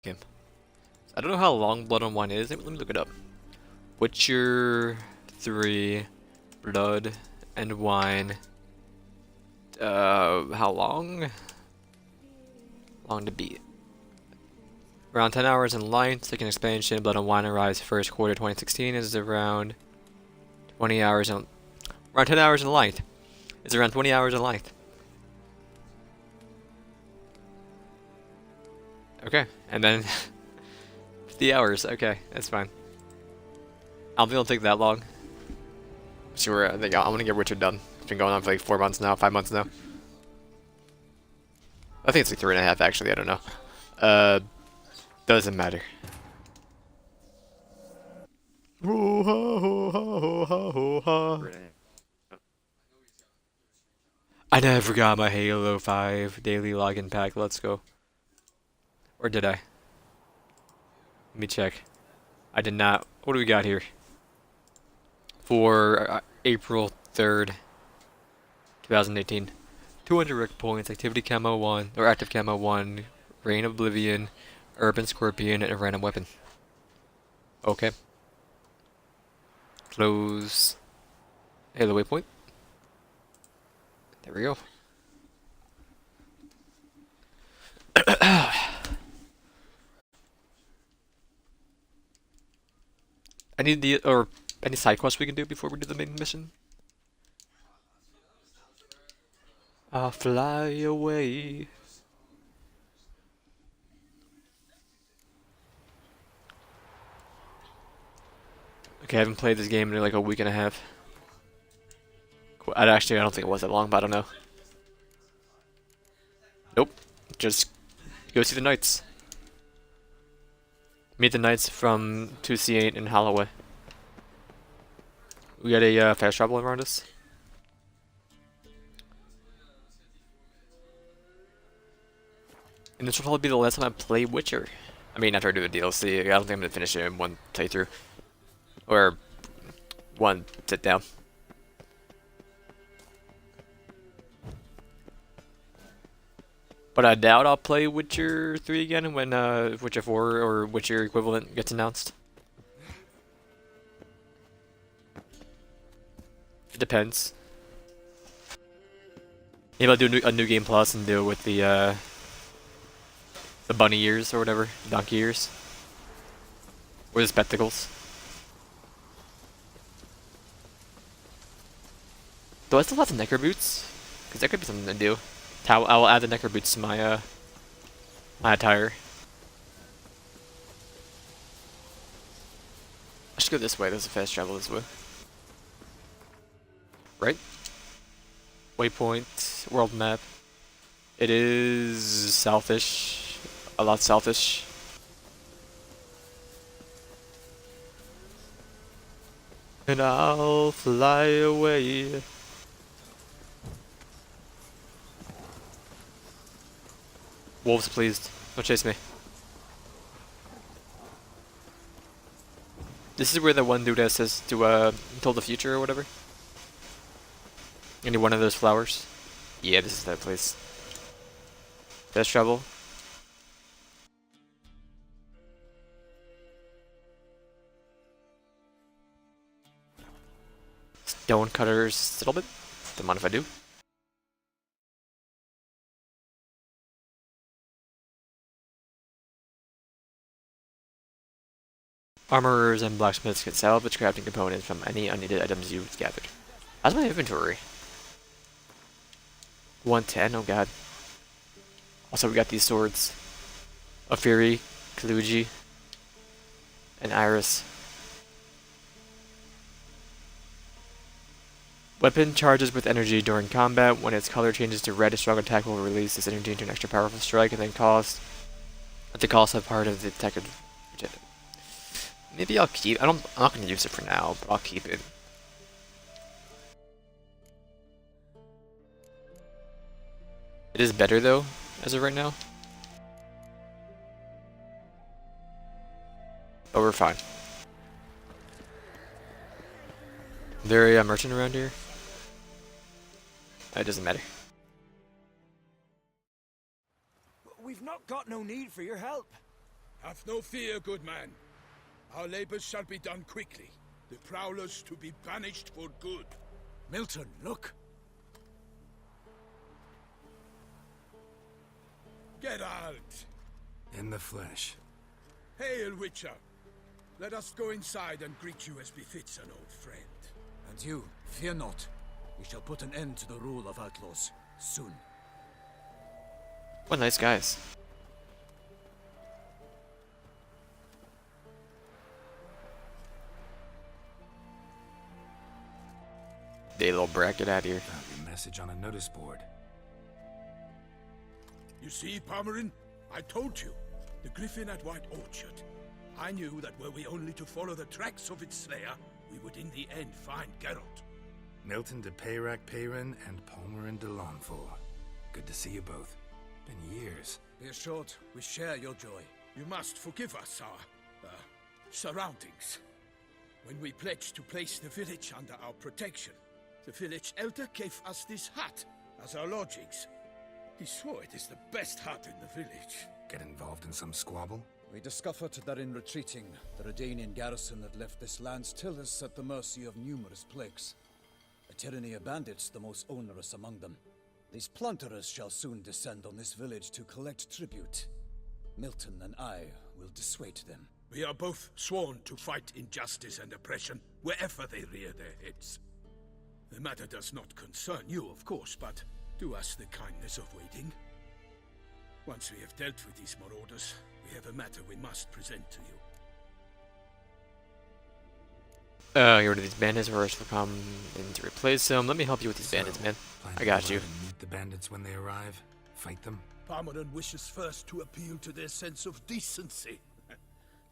game. I don't know how long Blood and Wine is. Let me look it up. Witcher 3, Blood and Wine. How long? Long to beat. Around 10 hours in length. Second expansion, Blood and Wine arrives first quarter 2016. Is around 20 hours in. Around 10 hours in length. It's around 20 hours in length. Okay, and then 50 hours. Okay, that's fine. I don't think it'll take that long. Sure, I think I'm gonna get Witcher done. It's been going on for like 4 months now, 5 months now. I think it's like 3.5 actually. I don't know. Doesn't matter. I never got my Halo 5 daily login pack. Let's go. Or did I? Let me check. I did not. What do we got here? For April 3rd, 2018. 200 Rick points, Activity Camo 1, or Active Camo 1, Rain Oblivion, Urban Scorpion, and a random weapon. Okay. Close. Halo waypoint. There we go. Any side quests we can do before we do the main mission? I'll fly away. Okay, I haven't played this game in like a week and a half. I don't think it was that long, but I don't know. Nope. Just go see the knights. Meet the knights from 2C8 in Holloway. We got a fast travel around us. And this will probably be the last time I play Witcher. I mean, after I do the DLC, I don't think I'm gonna finish it in one playthrough. Or one sit down. But I doubt I'll play Witcher 3 again when Witcher 4 or Witcher equivalent gets announced. It depends. Maybe I'll do a new game plus and do it with the bunny ears or whatever, donkey ears, or the spectacles. Do I still have the necker boots? Because that could be something to do. I will add the necker boots to my my attire. I should go this way. There's a fast travel this way. Right? Waypoint, world map. It is southish. A lot southish. And I'll fly away. Wolves, please. Don't chase me. This is where the one dude says to until the future or whatever. Any one of those flowers. Yeah, this is that place. Fast travel. Stonecutters settlement. Don't mind if I do. Armorers and blacksmiths can salvage crafting components from any unneeded items you've gathered. How's my inventory? 110, oh god. Also, we got these swords. Ophiri, Kaluji, and Iris. Weapon charges with energy during combat. When its color changes to red, a strong attack will release this energy into an extra powerful strike and then cost at the cost of part of the attack. Maybe I'll keep. I'm not gonna use it for now, but I'll keep it. It is better though, as of right now. But we're fine. There a merchant around here? It doesn't matter. We've not got no need for your help. Have no fear, good man. Our labors shall be done quickly. The prowlers to be banished for good. Milton, look! Geralt! In the flesh. Hail, Witcher! Let us go inside and greet you as befits an old friend. And you, fear not. We shall put an end to the rule of outlaws, soon. What nice guys. They little bracket out here. Found your message on a notice board. You see, Palmerin? I told you. The Griffin at White Orchard. I knew that were we only to follow the tracks of its slayer, we would in the end find Geralt. Milton de Peyrac Peyran and Palmerin de Launfal. Good to see you both. Been years. Be assured, we share your joy. You must forgive us our, surroundings. When we pledged to place the village under our protection, the village elder gave us this hut as our lodgings. He swore it is the best hut in the village. Get involved in some squabble? We discovered that in retreating, the Redanian garrison that left this land still is at the mercy of numerous plagues. A tyranny of bandits, the most onerous among them. These plunderers shall soon descend on this village to collect tribute. Milton and I will dissuade them. We are both sworn to fight injustice and oppression wherever they rear their heads. The matter does not concern you, of course, but do us the kindness of waiting. Once we have dealt with these marauders, we have a matter we must present to you. Get rid of these bandits first. We'll come in to replace them. Let me help you with these bandits, man. I got you. Meet the bandits when they arrive. Fight them. Palmerin wishes first to appeal to their sense of decency.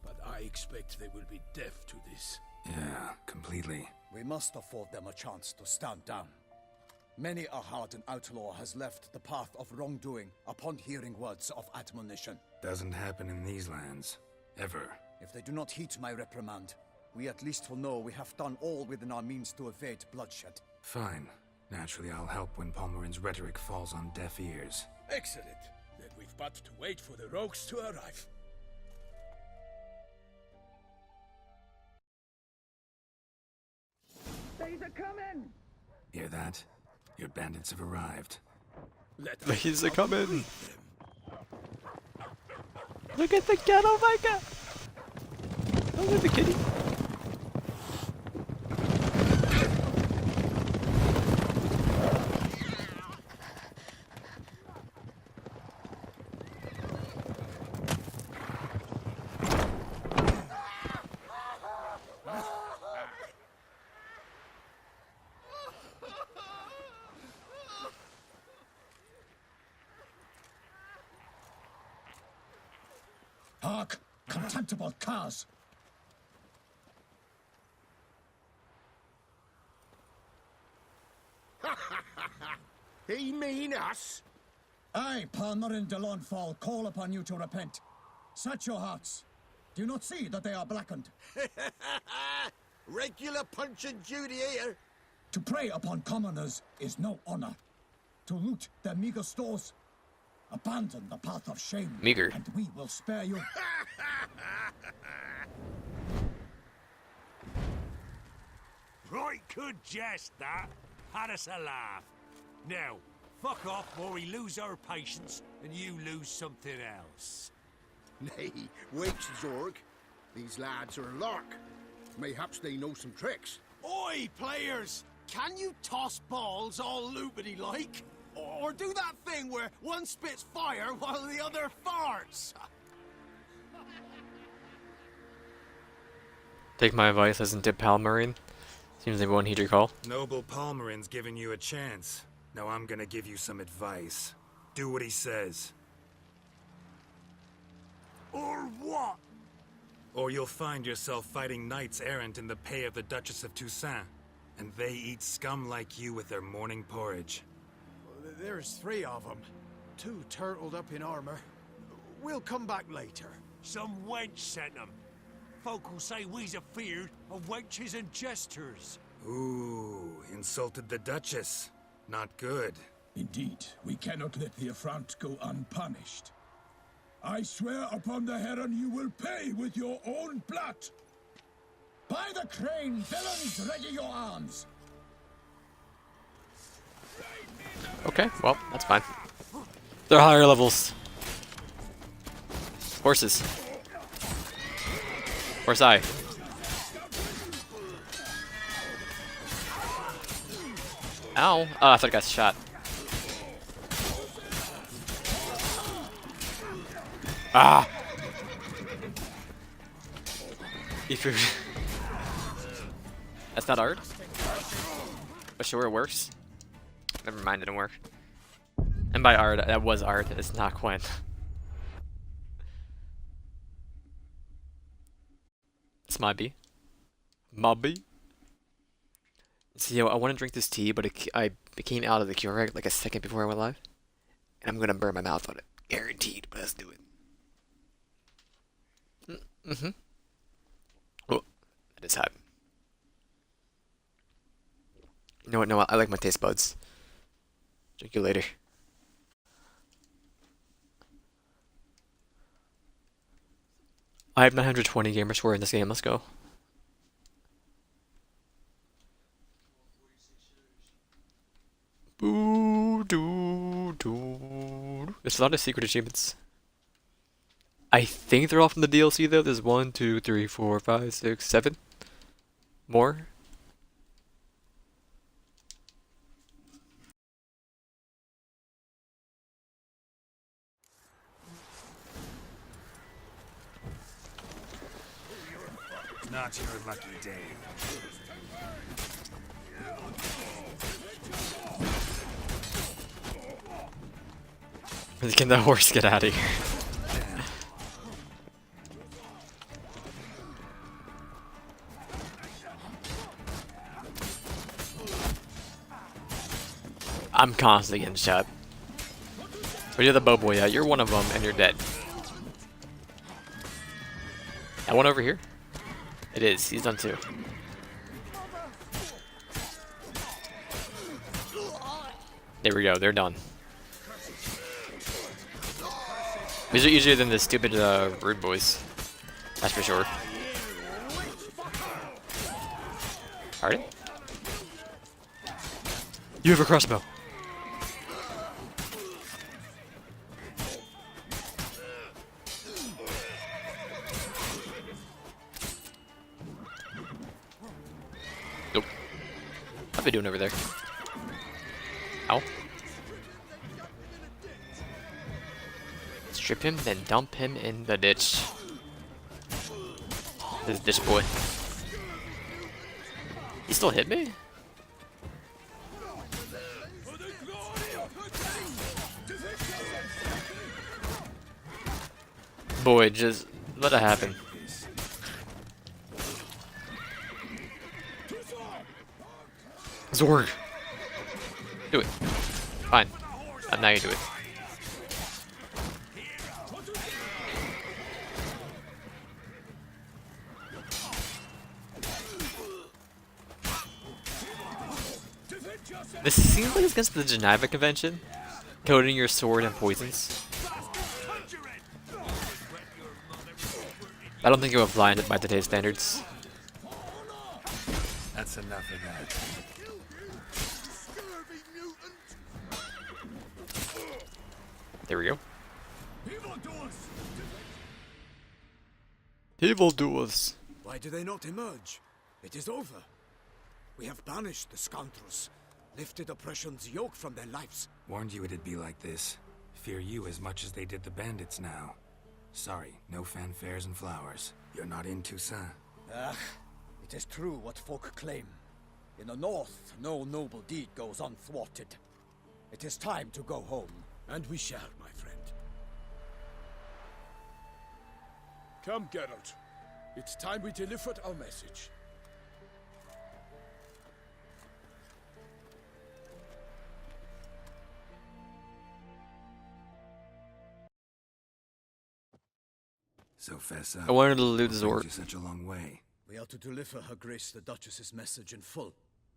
But I expect they will be deaf to this. Yeah, completely. We must afford them a chance to stand down. Many a hardened outlaw has left the path of wrongdoing upon hearing words of admonition. Doesn't happen in these lands. Ever. If they do not heed my reprimand, we at least will know we have done all within our means to evade bloodshed. Fine. Naturally, I'll help when Palmerin's rhetoric falls on deaf ears. Excellent. Then we've but to wait for the rogues to arrive. They's a coming! Hear that? Your bandits have arrived. Let us He's a coming. greet them. Look at the cat. Oh my god. Oh, look at the kitty. Hark! Contemptible curs! He mean us? I, Palmerin de Launfal, call upon you to repent. Set your hearts. Do you not see that they are blackened? Regular punch and duty here. To prey upon commoners is no honor. To loot their meager stores, abandon the path of shame. Meager. And we will spare you. Right good jest, that. Had us a laugh. Now, fuck off or we lose our patience and you lose something else. Nay, wait, Zorg. These lads are a lark. Mayhaps they know some tricks. Oi, players! Can you toss balls all loopity-like? Or do that thing where one spits fire while the other farts? Take my advice, listen to Palmerin. Seems they won't heed your call. Noble Palmerin's giving you a chance. Now I'm gonna give you some advice. Do what he says. Or what? Or you'll find yourself fighting knights errant in the pay of the Duchess of Toussaint. And they eat scum like you with their morning porridge. There's 3 of them. 2 turtled up in armor. We'll come back later. Some wench sent them. Folk will say we's afeard of wenches and jesters. Ooh, insulted the Duchess. Not good. Indeed, we cannot let the affront go unpunished. I swear upon the Heron you will pay with your own blood. By the crane, villains, ready your arms. Okay, well, that's fine. They're higher levels. Horses. Horse eye. Ow. Oh, I thought I got shot. Ah! If you're... That's not art? But sure, it works. Never mind, it didn't work. And by art, that was art, it's not Quen. It's Mobby. Mobby? See, I want to drink this tea, but I came out of the Keurig like a second before I went live. And I'm gonna burn my mouth on it. Guaranteed, but let's do it. Mm-hmm. Oh, that is hot. You know what? No, I like my taste buds. Drink you later. I have 920 gamer score in this game. Let's go. Boo doo doo. There's a lot of secret achievements. I think they're all from the DLC though. There's 1, 2, 3, 4, 5, 6, 7 more. Not your lucky day. Can the horse get out of here? I'm constantly getting shot. But you're the bow boy, yeah. You're one of them, and you're dead. That one over here? It is. He's done too. There we go. They're done. These are easier than the stupid rude boys. That's for sure. Alright. You have a crossbow. Nope. What are they doing over there? Ow. Strip him, then dump him in the ditch. This ditch boy. He still hit me? Boy, just let it happen. Zorg! Do it. Fine. Now you do it. This seems like it's against the Geneva Convention. Coating your sword in poisons. I don't think it would fly by today's standards. That's enough of that. There we go. Evil doers. Why do they not emerge? It is over. We have banished the scoundrels, lifted oppression's yoke from their lives. Warned you it'd be like this. Fear you as much as they did the bandits now. Sorry, no fanfares and flowers. You're not in Toussaint. Ah, it is true what folk claim. In the north, no noble deed goes unthwarted. It is time to go home. And we shall, my friend. Come, Geralt. It's time we delivered our message. So fess up. I wanted to loot What brings Zorg. you such a long way. We are to deliver Her Grace the Duchess's message in full,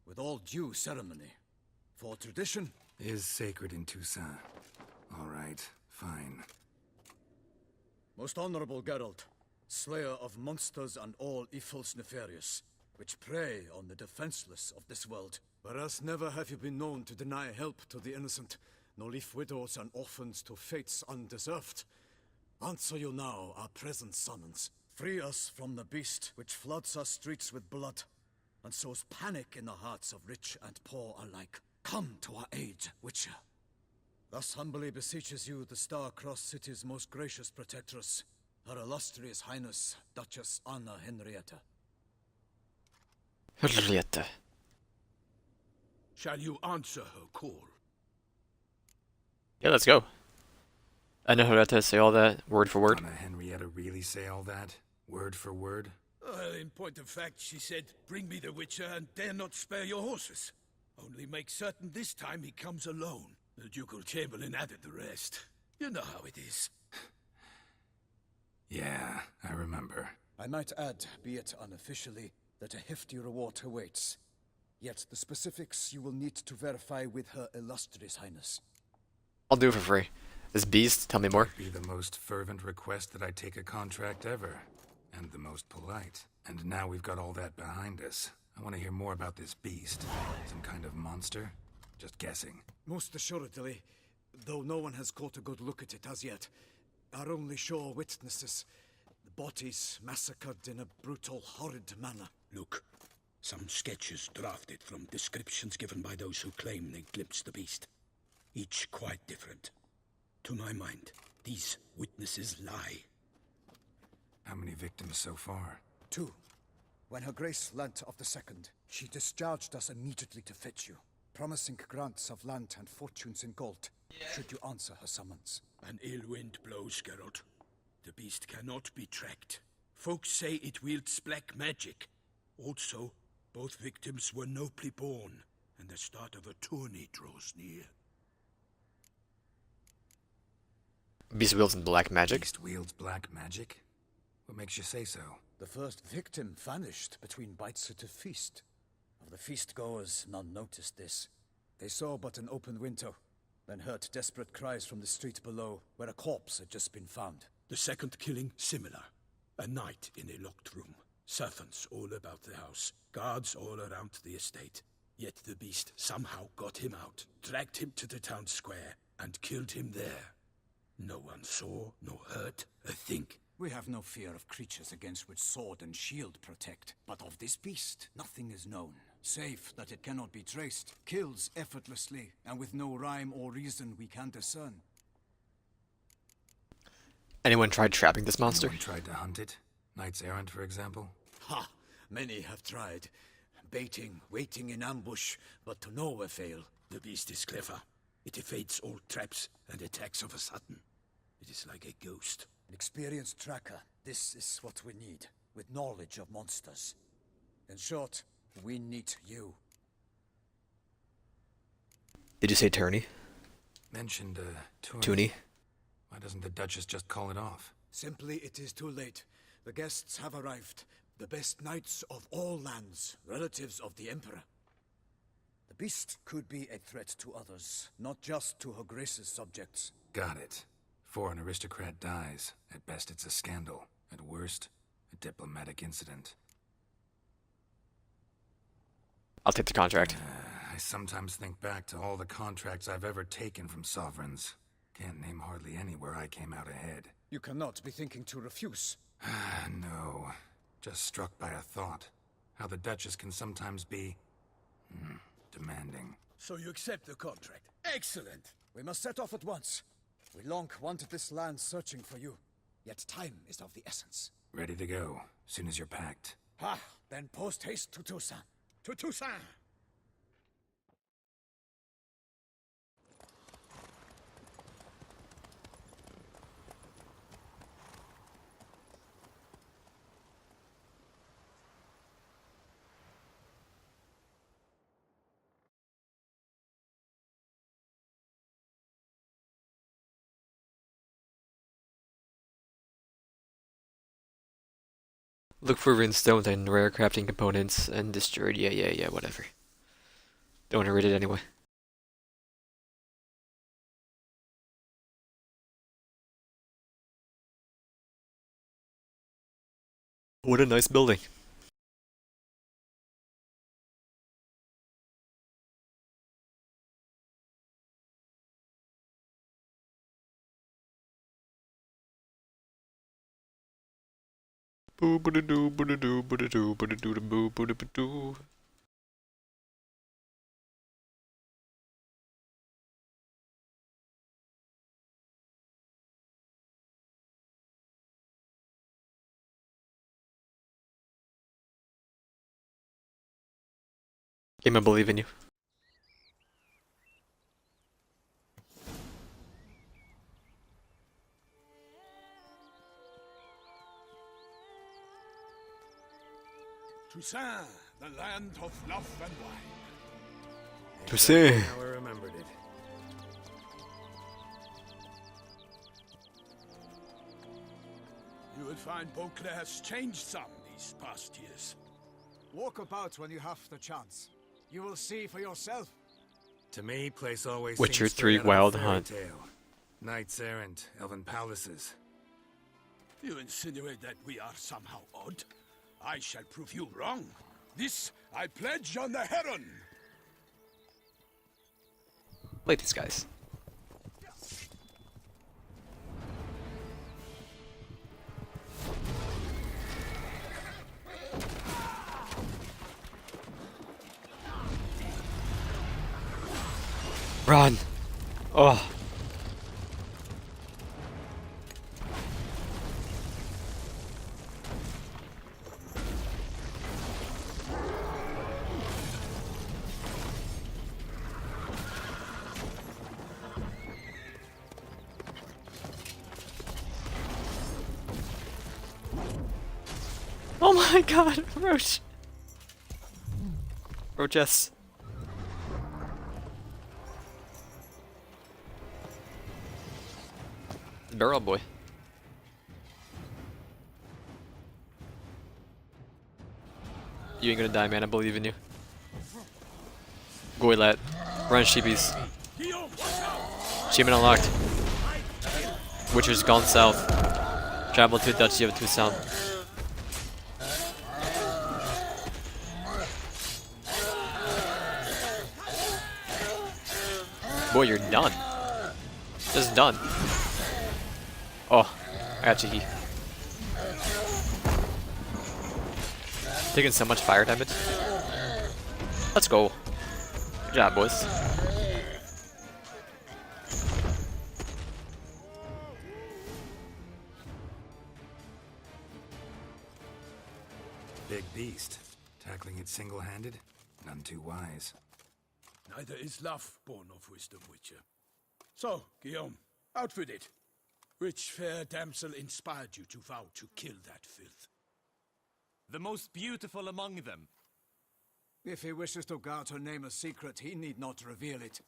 with all due ceremony. For tradition, Is sacred in Toussaint. All right, fine. Most honorable Geralt, slayer of monsters and all evils nefarious, which prey on the defenseless of this world. Whereas never have you been known to deny help to the innocent, nor leave widows and orphans to fates undeserved. Answer you now our present summons. Free us from the beast which floods our streets with blood, and sows panic in the hearts of rich and poor alike. Come to our aid, Witcher. Thus humbly beseeches you the Star-Crossed City's most gracious protectress, Her Illustrious Highness, Duchess Anna Henrietta. Henrietta. Shall you answer her call? Yeah, let's go. I know Henrietta say all that, word for word. Donna Henrietta really say all that? Word for word? Well, in point of fact, she said, bring me the Witcher and dare not spare your horses. Only make certain this time he comes alone. The Ducal Chamberlain added the rest. You know how it is. Yeah, I remember. I might add, be it unofficially, that a hefty reward awaits. Yet the specifics you will need to verify with Her Illustrious Highness. I'll do it for free. This beast, tell me more. Be the most fervent request that I take a contract ever. And the most polite. And now we've got all that behind us. I want to hear more about this beast. Some kind of monster? Just guessing. Most assuredly, though no one has caught a good look at it as yet. Our only sure witnesses, the bodies massacred in a brutal, horrid manner. Look, some sketches drafted from descriptions given by those who claim they glimpsed the beast. Each quite different. To my mind, these witnesses lie. How many victims so far? 2. When Her Grace learnt of the second, she discharged us immediately to fetch you, promising grants of land and fortunes in gold, should you answer her summons. An ill wind blows, Geralt. The beast cannot be tracked. Folks say it wields black magic. Also, both victims were nobly born, and the start of a tourney draws near. Beast wields black magic. Beast wields black magic? What makes you say so? The first victim vanished between bites at a feast. Of the feast-goers, none noticed this. They saw but an open window, then heard desperate cries from the street below, where a corpse had just been found. The second killing, similar. A night in a locked room. Servants all about the house. Guards all around the estate. Yet the beast somehow got him out, dragged him to the town square, and killed him there. No one saw, nor heard a thing. We have no fear of creatures against which sword and shield protect. But of this beast, nothing is known. Save that it cannot be traced, kills effortlessly, and with no rhyme or reason we can discern. Anyone tried trapping this monster? Anyone tried to hunt it? Knights errant, for example? Ha! Many have tried. Baiting, waiting in ambush, but to no avail. The beast is clever. It evades all traps and attacks of a sudden. It is like a ghost. An experienced tracker, this is what we need, with knowledge of monsters. In short, we need you. Did you say tourney? Mentioned, tourney. Toonie? Why doesn't the Duchess just call it off? Simply, it is too late. The guests have arrived. The best knights of all lands, relatives of the Emperor. The beast could be a threat to others, not just to Her Grace's subjects. Got it. Before an aristocrat dies, at best it's a scandal. At worst, a diplomatic incident. I'll take the contract. I sometimes think back to all the contracts I've ever taken from sovereigns. Can't name hardly any where I came out ahead. You cannot be thinking to refuse. No. Just struck by a thought. How the Duchess can sometimes be... demanding. So you accept the contract. Excellent! We must set off at once. We long wanted this land searching for you. Yet time is of the essence. Ready to go, soon as you're packed. Ha! Then post haste to Toussaint. To Toussaint! Look for runestones and rare crafting components and destroyed. Yeah, whatever. Don't want to read it anyway. What a nice building. Boo ba da doo ba da doo ba da doo ba da doo da boo ba da ba doo. Game, I believe in you. Toussaint, the land of love and wine. Toussaint. How I remembered it. You will find Beauclair has changed some these past years. Walk about when you have the chance. You will see for yourself. To me, place always Witcher seems 3 straight out of a Wild fairy Hunt. tale. Knights errant, elven palaces. You insinuate that we are somehow odd? I shall prove you wrong. This I pledge on the Heron. Like these guys. Run! Oh. Oh my god, Roach! Roaches. Barrel boy. You ain't gonna die, man. I believe in you. Goylet. Run, sheepies. Achievement unlocked. Witcher's gone south. Travel to Duchy of Toussaint. Boy, you're done. Just done. Oh, I got cheeky. Taking so much fire damage. Let's go. Good job, boys. Big beast. Tackling it single-handed? None too wise. Neither is love born of wisdom, Witcher. So, Guillaume, outfit it. Which fair damsel inspired you to vow to kill that filth? The most beautiful among them. If he wishes to guard her name a secret, he need not reveal it.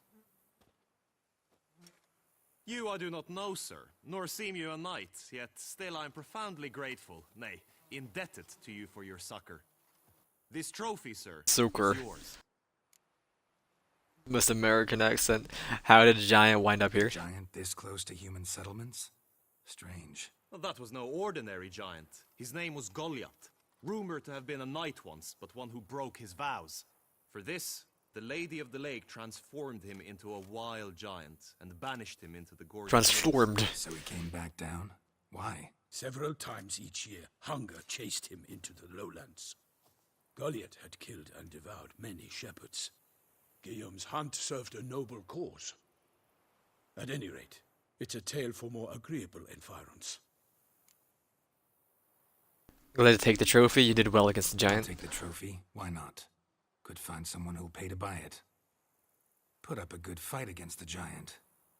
You I do not know, sir, nor seem you a knight, yet still I am profoundly grateful, nay, indebted to you for your succor. This trophy, sir, Succor. is yours. Most American accent. How did a giant wind up here? Giant this close to human settlements? Strange. Well, that was no ordinary giant. His name was Goliath, rumored to have been a knight once, but one who broke his vows. For this, the Lady of the Lake transformed him into a wild giant and banished him into the gorgeous Transformed. So he came back down? Why? Several times each year, hunger chased him into the lowlands. Goliath had killed and devoured many shepherds. Guillaume's hunt served a noble cause. At any rate, it's a tale for more agreeable environs. Glad to take the trophy. You did well against the I'll giant. take the trophy. Why not? Could find someone who'll pay to buy it. Put up a good fight against the giant.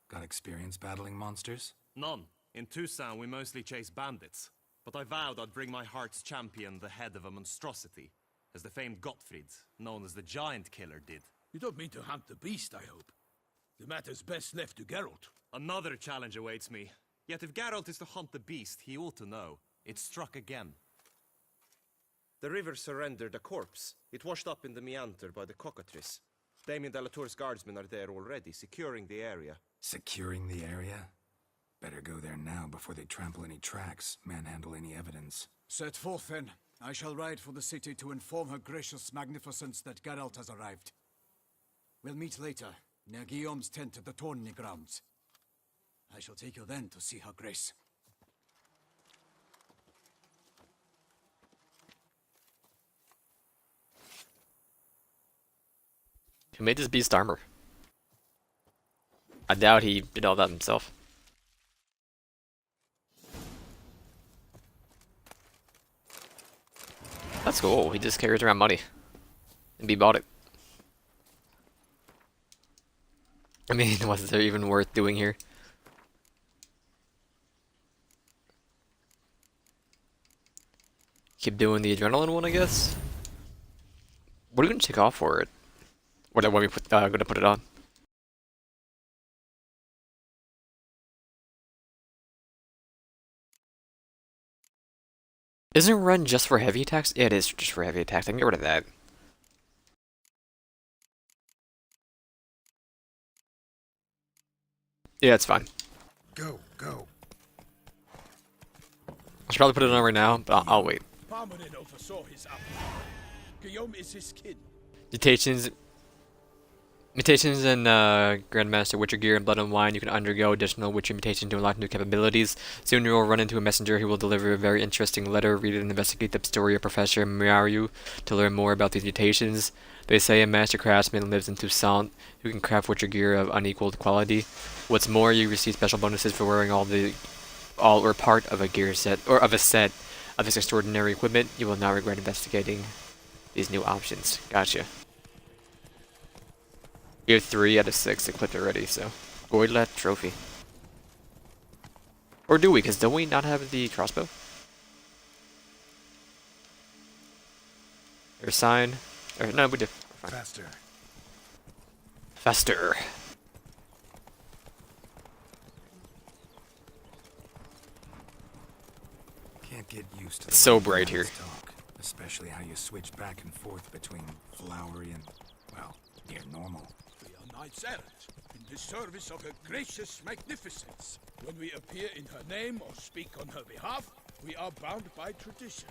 Got experience battling monsters? None. In Toussaint we mostly chase bandits. But I vowed I'd bring my heart's champion the head of a monstrosity, as the famed Gottfried, known as the Giant Killer, did. You don't mean to hunt the beast, I hope. The matter's best left to Geralt. Another challenge awaits me. Yet if Geralt is to hunt the beast, he ought to know. It struck again. The river surrendered a corpse. It washed up in the meander by the cockatrice. Damien Delatour's guardsmen are there already, securing the area. Securing the area? Better go there now before they trample any tracks, manhandle any evidence. Set forth then. I shall ride for the city to inform her gracious magnificence that Geralt has arrived. We'll meet later, near Guillaume's tent at the Tourney grounds. I shall take you then to see her grace. Who made this beast armor? I doubt he did all that himself. That's cool. He just carries around money. And he bought it. I mean, was it even worth doing here? Keep doing the adrenaline one, I guess? What are we gonna take off for it? When we gonna put it on? Isn't run just for heavy attacks? Yeah, it is just for heavy attacks. I can get rid of that. Yeah, it's fine. Go, go. I should probably put it on right now, but I'll wait. Parmanin oversaw his outfit. Guillaume is his kin. Mutations in Grandmaster Witcher Gear and Blood and Wine, you can undergo additional Witcher mutations to unlock new capabilities. Soon you will run into a messenger who will deliver a very interesting letter. Read it and investigate the story of Professor Miaru to learn more about these mutations. They say a master craftsman lives in Toussaint who can craft Witcher gear of unequaled quality. What's more, you receive special bonuses for wearing all or part of a gear set, or of a set of this extraordinary equipment. You will not regret investigating these new options. Gotcha. We have 3 out of 6 equipped already, so. Goydlath Trophy. Or do we? Because don't we not have the crossbow? Or sign? Or, no, we do. Fine. Faster. Faster. Can't get used to It's so way you bright guys here. Talk, especially how you switch back and forth between flowery and, well, near normal. We are knights errant, in the service of her gracious magnificence. When we appear in her name or speak on her behalf, we are bound by tradition.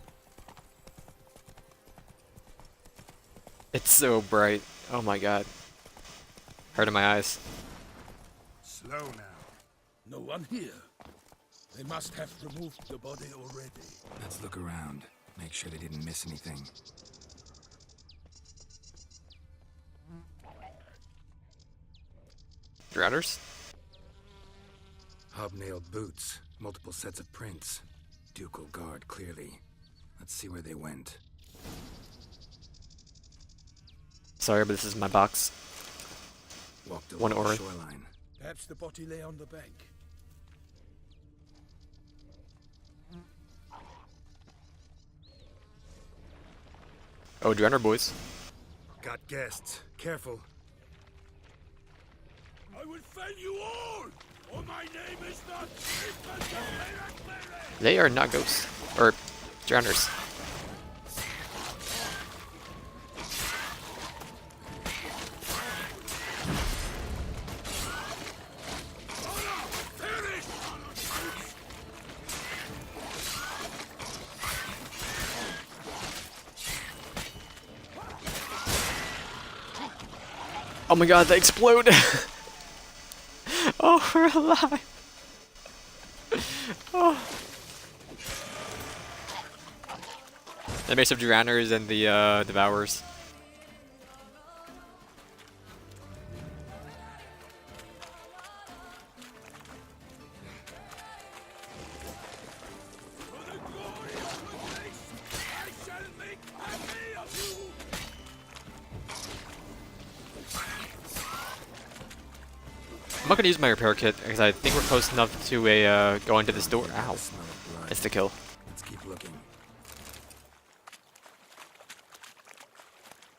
It's so bright. Oh my god. Hurting my eyes. Slow now. No one here. They must have removed the body already. Let's look around. Make sure they didn't miss anything. Drowners? Hobnailed boots, multiple sets of prints. Ducal guard, clearly. Let's see where they went. Sorry, but this is my box. Walked One along the aura. shoreline. Perhaps the body lay on the bank. Oh, Drowner boys. Got guests. Careful. I will fell you all, or my name is not They are not ghosts. Or drowners. Oh my god, they explode! Oh, we're alive! Oh. That makes of drowners and the devourers. I'm not gonna use my repair kit because I think we're close enough to a go into this door. Ow! Smell of blood. It's the kill. Let's keep looking.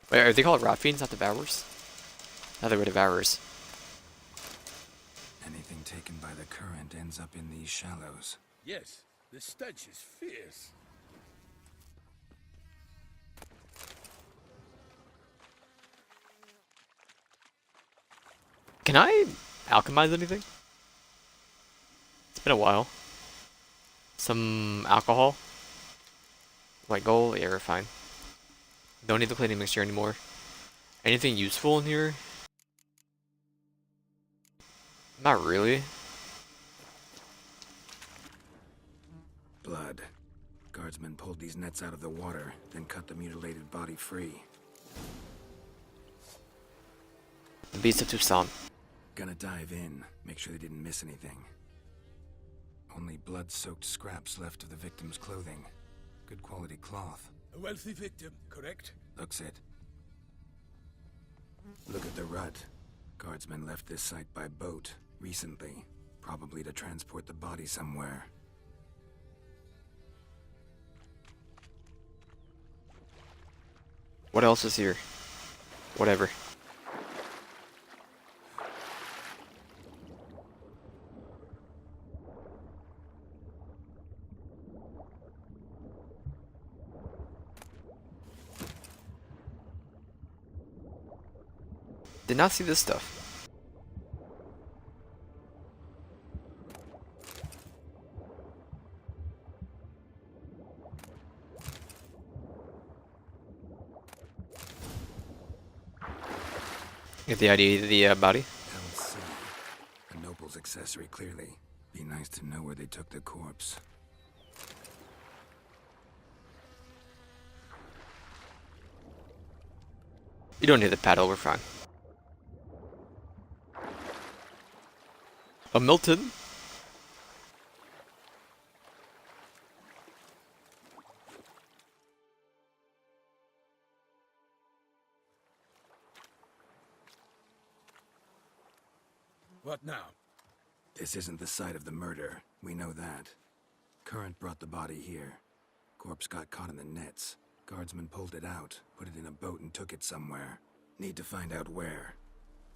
Wait, are they called rot fiends, not devourers? No, they were devourers. Anything taken by the current ends up in these shallows. Yes, the stench is fierce. Can I alchemize anything? It's been a while. Some alcohol. White gold, yeah, we're fine. Don't need the cleaning mixture anymore. Anything useful in here? Not really. Blood. Guardsmen pulled these nets out of the water, then cut the mutilated body free. The Beast of Tucson. Gonna dive in, make sure they didn't miss anything. Only blood-soaked scraps left of the victim's clothing. Good quality cloth. A wealthy victim, correct? Looks it. Look at the rut. Guardsmen left this site by boat recently, probably to transport the body somewhere. What else is here? Whatever. Did not see this stuff. Get the idea of the body? LC. A noble's accessory, clearly. Be nice to know where they took the corpse. You don't need the paddle, we're fine. A Milton? What now? This isn't the site of the murder. We know that. Current brought the body here. Corpse got caught in the nets. Guardsmen pulled it out, put it in a boat and took it somewhere. Need to find out where.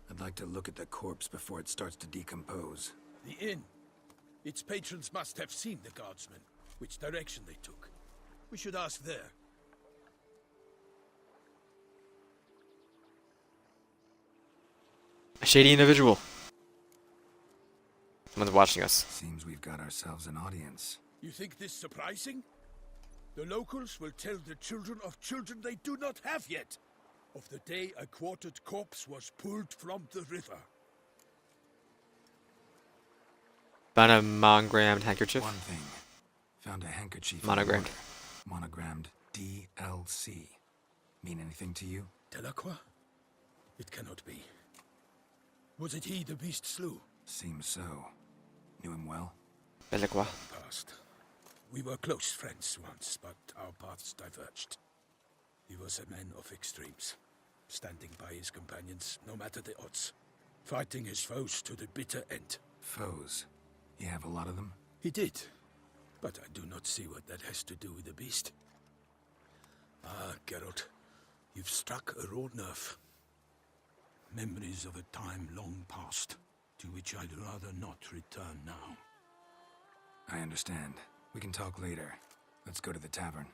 I'd like to look at the corpse before it starts to decompose. The inn. Its patrons must have seen the guardsmen, which direction they took. We should ask there. A shady individual. Someone's watching us. Seems we've got ourselves an audience. You think this surprising? The locals will tell the children of children they do not have yet, of the day a quartered corpse was pulled from the river. Found a monogrammed handkerchief. One thing. Found a handkerchief. Monogrammed. Monogrammed DLC. Mean anything to you? Delacroix? It cannot be. Was it he the beast slew? Seems so. Knew him well? Delacroix. Past. We were close friends once, but our paths diverged. He was a man of extremes, standing by his companions no matter the odds, fighting his foes to the bitter end. Foes? You have a lot of them? He did, but I do not see what that has to do with the beast. Ah, Geralt, you've struck a raw nerve. Memories of a time long past, to which I'd rather not return now. I understand. We can talk later. Let's go to the tavern.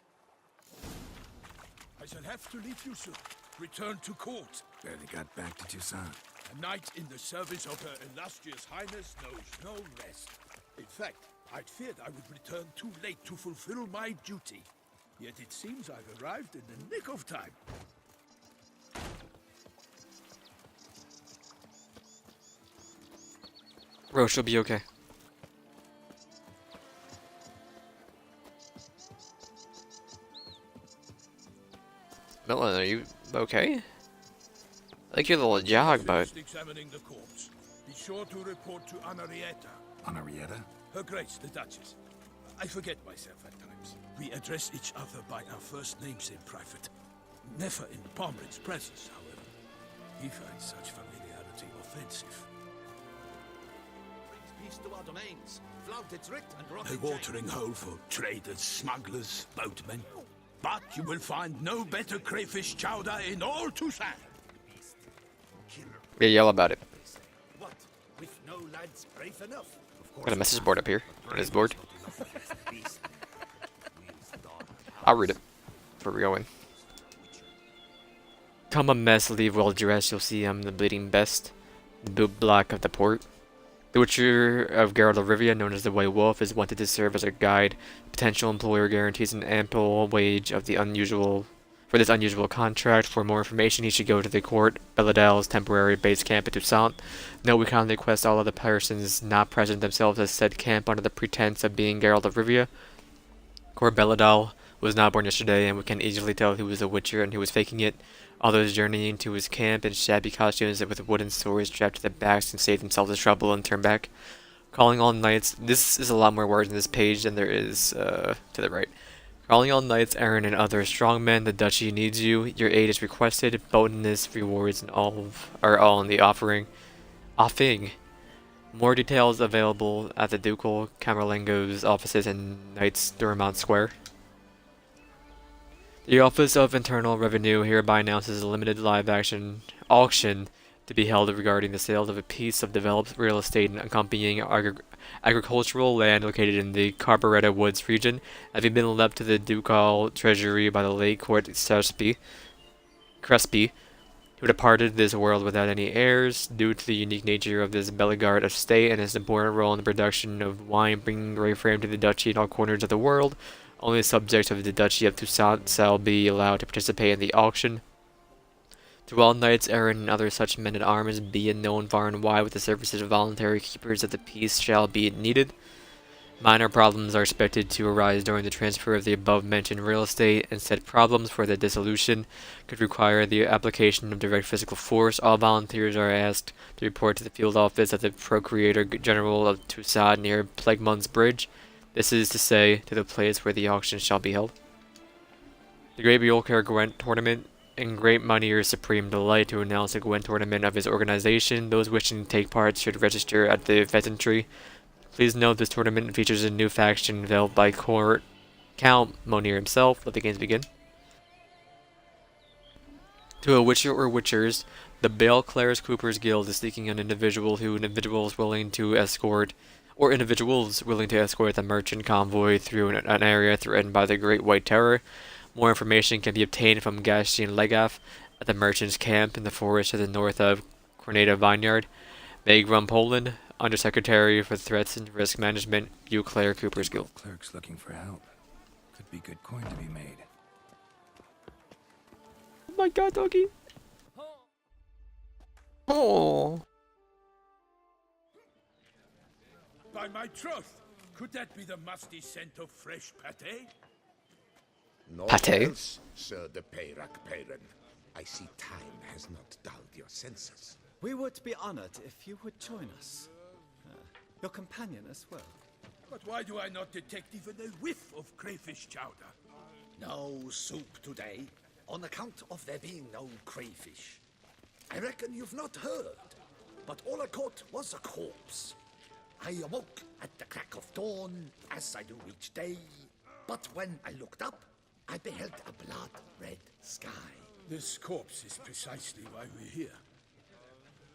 I shall have to leave you soon. Return to court. Barely got back to Tucson. A knight in the service of Her Illustrious Highness knows no rest. In fact, I'd feared I would return too late to fulfill my duty. Yet it seems I've arrived in the nick of time. Roche will be okay. Milton, are you okay? I like your little jog, but Examining the corpse. Be sure to report to Anarietta. Anarietta? Her Grace, the Duchess. I forget myself at times. We address each other by our first names in private. Never in Pomrin's presence, however. He finds such familiarity offensive. Peace to our domains. Flout its writ and rock A watering hole for traders, smugglers, boatmen. But you will find no better crayfish chowder in all Tucson. we yell about it. What? With no lads brave enough? Got a message board up here. On his board. I'll read it before we go in. Come a mess, leave well dressed. You'll see I'm the bleeding best. The boot black of the port. The Witcher of Geralt of Rivia, known as the White Wolf, is wanted to serve as a guide. Potential employer guarantees an ample wage of the unusual for this unusual contract. For more information, he should go to the court, Belladell's temporary base camp at Toussaint. Note, we kindly request all other persons not present themselves as said camp under the pretense of being Geralt of Rivia. Court Belladell was not born yesterday, and we can easily tell who was a Witcher and who was faking it. All those journeying to his camp in shabby costumes and with wooden swords strapped to their backs can save themselves the trouble and turn back. Calling all knights. This is a lot more words in this page than there is to the right. Calling all knights, Aaron, and other strong men. The duchy needs you. Your aid is requested. Bonus rewards and are all in the offing. More details available at the Ducal Camerlengo's offices in Knights Durmont Square. The Office of Internal Revenue hereby announces a limited live-action auction to be held regarding the sale of a piece of developed real estate and accompanying agricultural land located in the Carburetto Woods region, having been left to the ducal treasury by the late Court Crespi, who departed this world without any heirs. Due to the unique nature of this Bellegarde estate and its important role in the production of wine, bringing great fame to the duchy in all corners of the world, only subjects of the Duchy of Toussaint shall be allowed to participate in the auction. To all knights, Aaron, and other such men at arms, be it known far and wide with the services of voluntary keepers that the peace shall be needed. Minor problems are expected to arise during the transfer of the above-mentioned real estate, and said problems for the dissolution could require the application of direct physical force. All volunteers are asked to report to the field office of the Procurator General of Toussaint near Plegmund's Bridge. This is to say, to the place where the auction shall be held. The Great Bjolkir Gwent Tournament. In Great Munir's supreme delight to announce the Gwent Tournament of his organization, those wishing to take part should register at the pheasantry. Please note this tournament features a new faction developed by Count Monir himself. Let the games begin. To a Witcher or Witchers, the Bale Clares Coopers Guild is seeking an individual individuals willing to escort the merchant convoy through an area threatened by the Great White Terror. More information can be obtained from Gastian Legaf at the merchant's camp in the forest to the north of Cornada Vineyard. Megrum Poland, Undersecretary for Threats and Risk Management, Eau Claire Coopers Guild. Clerks looking for help. Could be good coin to be made. Oh my god, doggy. Oh. By my troth, could that be the musty scent of fresh pate? No Pate? else, Sir de Peyrac Peyren. I see time has not dulled your senses. We would be honored if you would join us. Your companion as well. But why do I not detect even a whiff of crayfish chowder? No soup today, on account of there being no crayfish. I reckon you've not heard, but all I caught was a corpse. I awoke at the crack of dawn, as I do each day, but when I looked up, I beheld a blood-red sky. This corpse is precisely why we're here.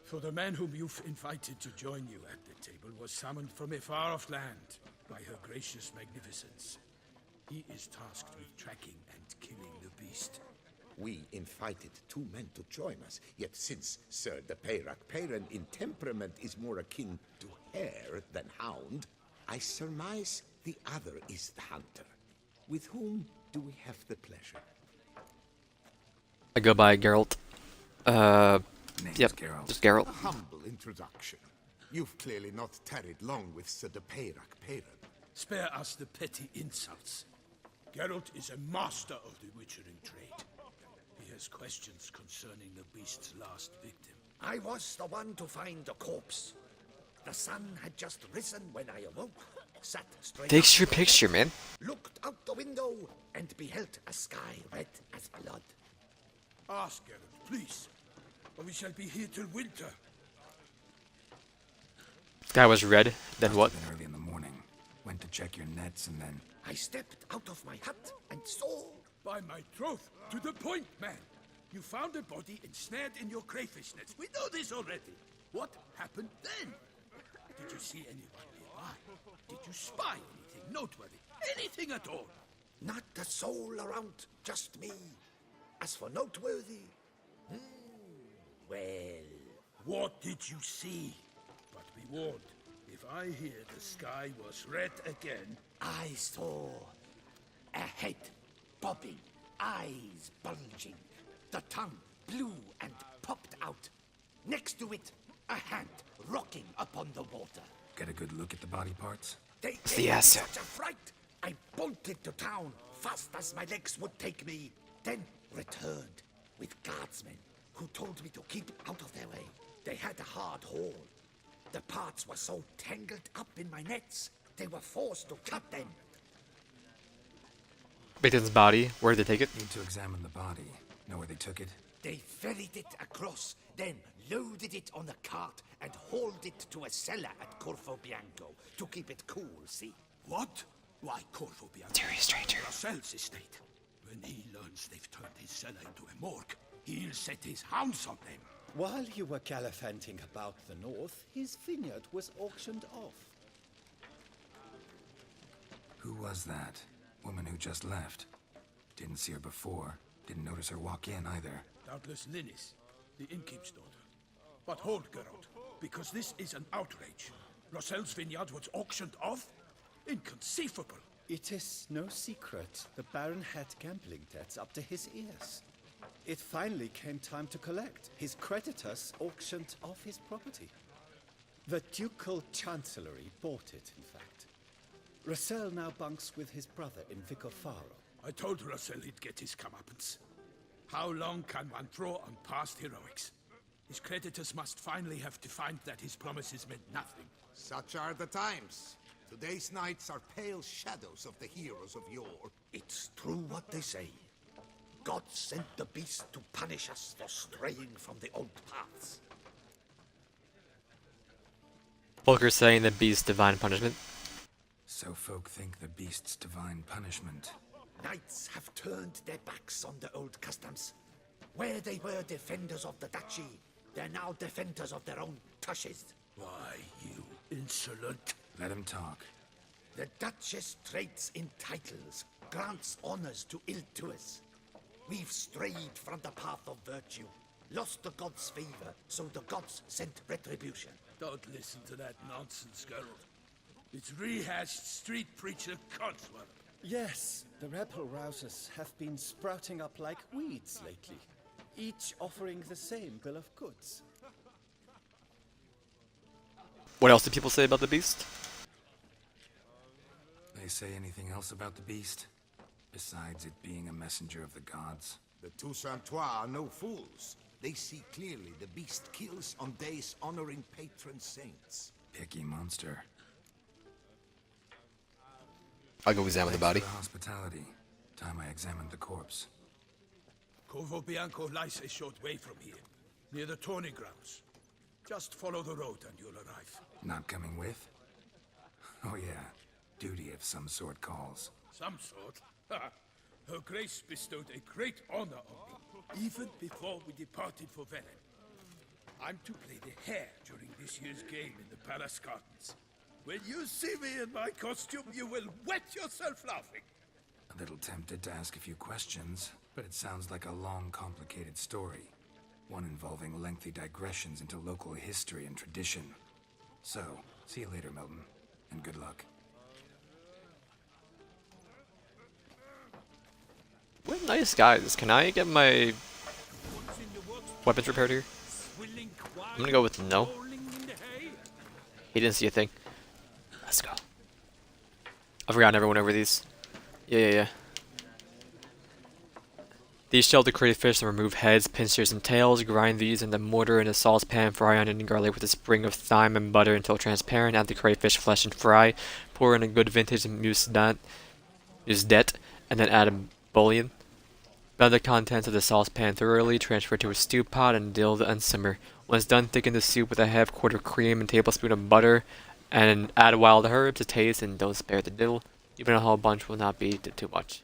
For the man whom you've invited to join you at the table was summoned from a far-off land by her gracious magnificence. He is tasked with tracking and killing the beast. We invited two men to join us, yet since Sir de Peyrac Peyren in temperament is more akin to hare than hound, I surmise the other is the hunter. With whom do we have the pleasure? I go by Geralt. Name's Yep, Geralt. just Geralt. A humble introduction. You've clearly not tarried long with Sir de Peyrac Peyren. Spare us the petty insults. Geralt is a master of the witchering trade. He has questions concerning the beast's last victim. I was the one to find the corpse. The sun had just risen when I awoke, sat straight Takes your up, picture, man. looked out the window, and beheld a sky red as blood. Ask Geralt, please, or we shall be here till winter. Sky was red, then what? Been early in the morning. Went to check your nets and then... I stepped out of my hut and saw... By my troth, to the point, man. You found a body ensnared in your crayfish nets. We know this already. What happened then? Did you see anyone nearby? Did you spy anything noteworthy? Anything at all? Not a soul around, just me. As for noteworthy... well... What did you see? But be warned, If I hear the sky was red again, I saw a head bobbing, eyes bulging, the tongue blue and popped out. Next to it, a hand rocking upon the water. Get a good look at the body parts? They the gave me answer. such a fright. I bolted to town fast as my legs would take me, then returned with guardsmen who told me to keep out of their way. They had a hard haul. The parts were so tangled up in my nets, they were forced to cut them. Victim's body. Where did they take it? Need to examine the body. Know where they took it? They ferried it across, then loaded it on a cart and hauled it to a cellar at Corvo Bianco to keep it cool, see? what? Why Corvo Bianco? Serious stranger. Lascelles' estate. When he learns they've turned his cellar into a morgue, he'll set his hounds on them. While you were gallivanting about the north, his vineyard was auctioned off. Who was that? Woman who just left. Didn't see her before. Didn't notice her walk in either. Doubtless Linnis, the innkeep's daughter. But hold, Geralt, because this is an outrage. Lascelles' vineyard was auctioned off? Inconceivable. It is no secret the Baron had gambling debts up to his ears. It finally came time to collect. His creditors auctioned off his property. The Ducal Chancellery bought it, in fact. Lascelles now bunks with his brother in Vicofaro. I told Lascelles he'd get his comeuppance. How long can one draw on past heroics? His creditors must finally have defined that his promises meant nothing. Such are the times. Today's knights are pale shadows of the heroes of yore. It's true what they say. God sent the beast to punish us for straying from the old paths. Volker's saying the beast's divine punishment. So folk think the beast's divine punishment. Knights have turned their backs on the old customs. Where they were defenders of the duchy, they're now defenders of their own tushes. Why, you insolent... Let him talk. The Duchess trades in titles, grants honors to ill-doers. We've strayed from the path of virtue, lost the gods' favor, so the gods sent retribution. Don't listen to that nonsense, Geralt. It's rehashed street preacher codswallop. Yes, the rebel rousers have been sprouting up like weeds lately, each offering the same bill of goods. What else did people say about the beast? They say anything else about the beast? Besides it being a messenger of the gods? The Toussaintois are no fools. They see clearly the beast kills on days honoring patron saints. Picky monster. I'll go examine the body. Thanks for the hospitality. Time I examined the corpse. Corvo Bianco lies a short way from here, near the tourney grounds. Just follow the road and you'll arrive. Not coming with? Oh yeah, duty of some sort calls. Some sort? Ha! Her Grace bestowed a great honor on me, even before we departed for Velen. I'm to play the hare during this year's game in the palace gardens. When you see me in my costume, you will wet yourself laughing. A little tempted to ask a few questions, but it sounds like a long, complicated story. One involving lengthy digressions into local history and tradition. So, see you later, Milton, and good luck. What nice guys. Can I get my weapons repaired here? I'm gonna go with no. He didn't see a thing. Let's go. I forgot everyone over these. Yeah. These shell the crayfish and remove heads, pincers, and tails. Grind these in the mortar in a saucepan. Fry onion and garlic with a sprig of thyme and butter until transparent. Add the crayfish flesh and fry. Pour in a good vintage musdet, and then add a bouillon. Blend the contents of the saucepan thoroughly. Transfer to a stew pot and dill and simmer. Once done, thicken the soup with a half-quart of cream and tablespoon of butter. And add wild herbs to taste, and don't spare the dill. Even a whole bunch will not be too much.